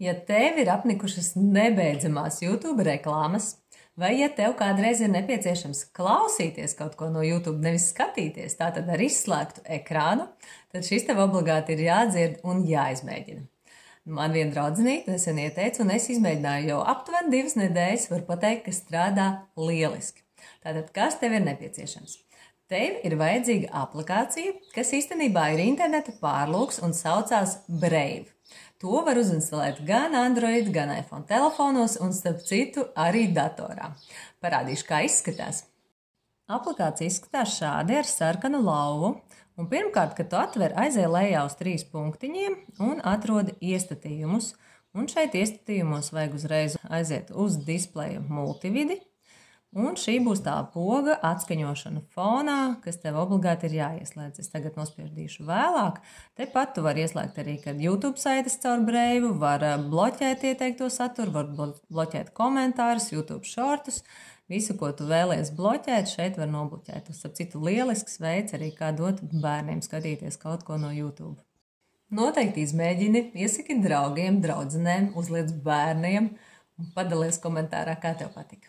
Ja tev ir apnikušas nebeidzamās YouTube reklāmas, vai ja tev kādreiz ir nepieciešams klausīties kaut ko no YouTube, nevis skatīties, tātad ar izslēgtu ekrānu, tad šis tev obligāti ir jādzird un jāizmēģina. Man viena draudzenīte nesen ieteica, un es izmēģināju jau aptuveni 2 nedēļas, var pateikt, ka strādā lieliski. Tātad, kas tev ir nepieciešams? Tev ir vajadzīga aplikācija, kas īstenībā ir interneta pārlūks un saucās Brave. To var uzinstalēt gan Android, gan iPhone telefonos un, starp citu, arī datorā. Parādīšu, kā izskatās. Aplikācija izskatās šādi ar sarkanu lauvu. Un pirmkārt, kad tu atver, aizej lejā uz 3 punktiņiem un atrodi iestatījumus. Un šeit iestatījumos vajag uzreiz aiziet uz displeja multividi. Un šī būs tā poga atskaņošana fonā, kas tev obligāti ir jāieslēdz. Es tagad nospiedīšu vēlāk. Tepat tu vari ieslēgt arī, kad YouTube saites caur Brave, var bloķēt ieteikto saturu, var bloķēt komentārus, YouTube shortus. Visu, ko tu vēlies bloķēt, šeit var nobloķēt. Tas, ap citu, lielisks veids arī, kā dot bērniem skatīties kaut ko no YouTube. Noteikti izmēģini, iesaki draugiem, draudzenēm, uzliec bērniem un padalies komentārā, kā tev patika.